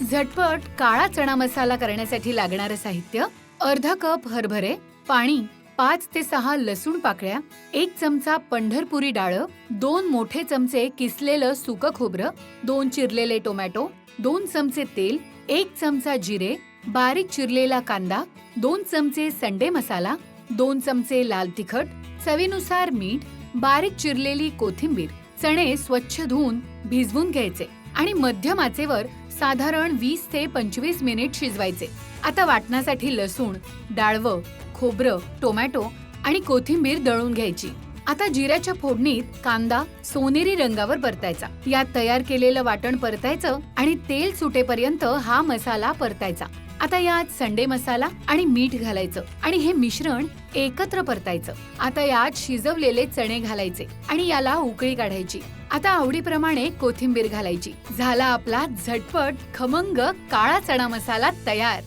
झटपट काळा चणा मसाला करण्यासाठी लागणारे साहित्य: अर्धा कप हरभरे, पाणी, 5 ते 6 लसूण पाकळ्या, 1 चमचा पंढरपुरी डाळ, 2 मोठे चमचे किसलेलं सुकं खोबरं, 2 चिरलेले टोमॅटो, 2 चमचे तेल, 1 चमचा जिरे, बारीक चिरलेला कांदा, 2 चमचे संडे मसाला, 2 चमचे लाल तिखट, चवीनुसार मीठ, बारीक चिरलेली कोथिंबीर. चणे स्वच्छ धुवून भिजवून घ्यायचे आणि मध्यम आचेवर साधारण 20 ते 25 मिनिट शिजवायचे. आता वाटण्यासाठी लसूण, डाळवं, खोबरं, टोमॅटो आणि कोथिंबीर दळून घ्यायची. आता जिऱ्याच्या फोडणीत कांदा सोनेरी रंगावर परतायचा. यात तयार केलेलं वाटण परतायचं आणि तेल सुटेपर्यंत हा मसाला परतायचा. आता यात संडे मसाला आणि मीठ घालायचं आणि हे मिश्रण एकत्र परतायचं. आता यात शिजवलेले चणे घालायचे आणि याला उकळी काढायची. आता आवडीप्रमाणे कोथिंबीर घालायची. झाला आपला झटपट खमंग काळा चणा मसाला तयार.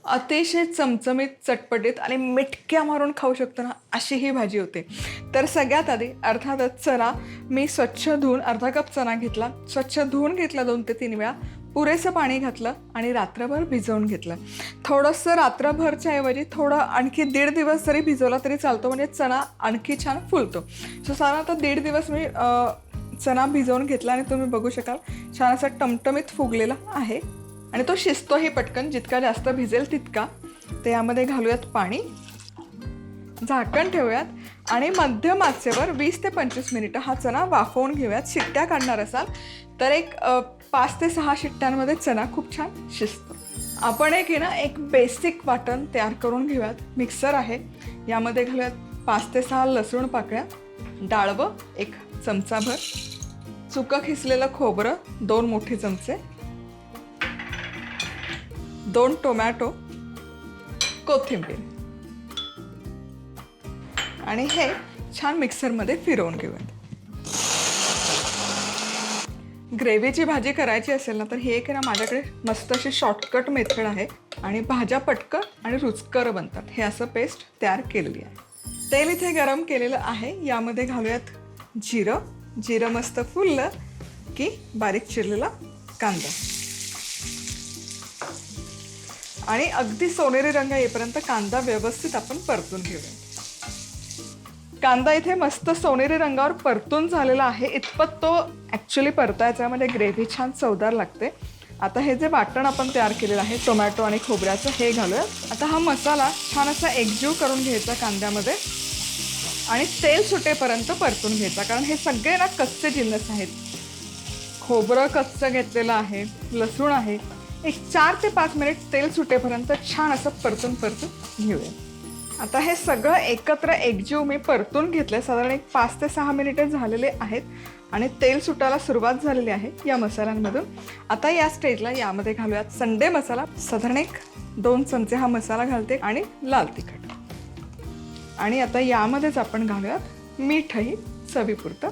अतिशय चमचमीत, चटपटीत आणि मिटक्या मारून खाऊ शकतो ना अशी ही भाजी होते. तर सगळ्यात आधी अर्थातच चणा मी स्वच्छ धुवून, अर्धा कप चणा घेतला, स्वच्छ धुवून घेतला 2 ते 3 वेळा, पुरेसं पाणी घातलं आणि रात्रभर भिजवून घेतलं. थोडंसं रात्रभरच्या ऐवजी थोडं आणखी 1.5 दिवस जरी भिजवला तरी चालतो, म्हणजे चणा आणखी छान फुलतो. सो साधारणतः 1.5 दिवस मी चणा भिजवून घेतला आणि तुम्ही बघू शकाल छान असा टमटमीत फुगलेला आहे आणि तो शिजतोही पटकन. जितका जास्त भिजेल तितका. तर यामध्ये घालूयात पाणी, झाकण ठेवूयात आणि मध्यम आचेवर 20 ते 25 मिनिटं हा चणा वाफवून घेऊयात. शिट्ट्या काढणार असाल तर एक 5 ते 6 शिट्ट्यांमध्ये चणा खूप छान शिजतो. आपण एक बेसिक वाटण तयार करून घेऊयात. मिक्सर आहे, यामध्ये घालूयात 5 ते 6 लसूण पाकळ्या, डाळवं 1 चमचाभर, सुकं खिसलेलं खोबरं 2 मोठे चमचे, 2 टोमॅटो, कोथिंबीर आणि हे छान मिक्सरमध्ये फिरवून घेऊयात. ग्रेव्हीची भाजी करायची असेल ना तर ही एक ना माझ्याकडे मस्त अशी शॉर्टकट मेथड आहे आणि भाज्या पटकन आणि रुचकर बनतात. हे असं पेस्ट तयार केलेली आहे. तेल इथे गरम केलेलं आहे, यामध्ये घालूयात जिरं मस्त फुललं की बारीक चिरलेला कांदा आणि अगदी सोनेरी रंग येईपर्यंत कांदा व्यवस्थित आपण परतून घेऊया. कांदा इथे मस्त सोनेरी रंगावर परतून झालेला आहे. इतपत तो ॲक्च्युली परतायचा, म्हणजे ग्रेव्ही छान चवदार लागते. आता हे जे वाटण आपण तयार केलेलं आहे टोमॅटो आणि खोबऱ्याचं हे घालूया. आता हा मसाला छान असा एकजीव करून घ्यायचा कांद्यामध्ये आणि तेल सुटेपर्यंत परतून घ्यायचा. कारण हे सगळे ना कच्चे जिन्नस आहेत. खोबरं कच्चं घेतलेलं आहे, लसूण आहे. एक 4 ते 5 मिनिट तेल सुटेपर्यंत छान असं परतून घेऊया. आता हे सगळं एकत्र एकजीव मी परतून घेतलं आहे. साधारण एक 5 ते 6 मिनिटे झालेले आहेत आणि तेल सुटायला सुरुवात झालेली आहे या मसाल्यांमधून. आता या स्टेजला यामध्ये घालूयात संडे मसाला. साधारण एक 2 चमचे हा मसाला घालते आणि लाल तिखट. आणि आता यामध्येच आपण घालूयात मीठही चवीपुरतं.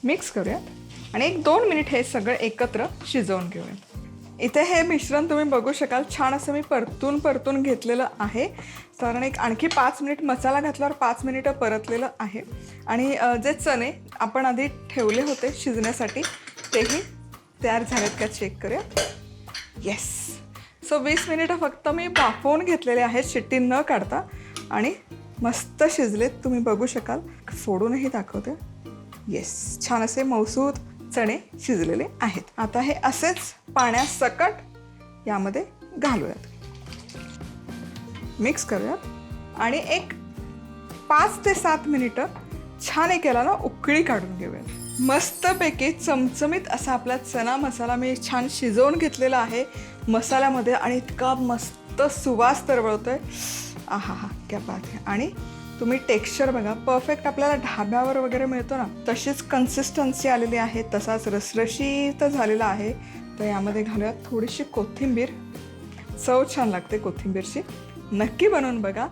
मिक्स करूयात आणि एक 2 मिनिट हे सगळं एकत्र शिजवून घेऊयात. इथे हे मिश्रण तुम्ही बघू शकाल छान असं मी परतून घेतलेलं आहे. साधारण एक आणखी 5 मिनिट मसाला घातल्यावर 5 मिनिटं परतलेलं आहे. आणि जे चणे आपण आधी ठेवले होते शिजण्यासाठी तेही तयार झालेत का चेक करूया. येस. सो 20 मिनिटं फक्त मी वाफवून घेतलेले आहेत शिट्टी न काढता आणि मस्त शिजलेत. तुम्ही बघू शकाल. फोडूनही दाखवते. येस, छान असे मऊसूत चणे शिजलेले आहेत. आता हे असेच पाण्यासकट यामध्ये घालूयात, मिक्स करूयात आणि एक 5 ते 7 मिनिटं छान याला ना उकळी काढून घेऊयात. मस्तपैकी चमचमीत असा आपला चणा मसाला मी छान शिजवून घेतलेला आहे मसाल्यामध्ये आणि इतका मस्त सुवास तरवळतोय. आहा हा, क्या बात आहे. आणि तुम्ही टेक्स्चर बघा, परफेक्ट आपल्याला ढाब्यावर वगैरे मिळतो ना तशीच कन्सिस्टन्सी आलेली आहे, तसाच रसरशीत झालेला आहे. तर यामध्ये घालूयात थोडीशी कोथिंबीर. चव छान लागते कोथिंबीरची. नक्की बनवून बघा.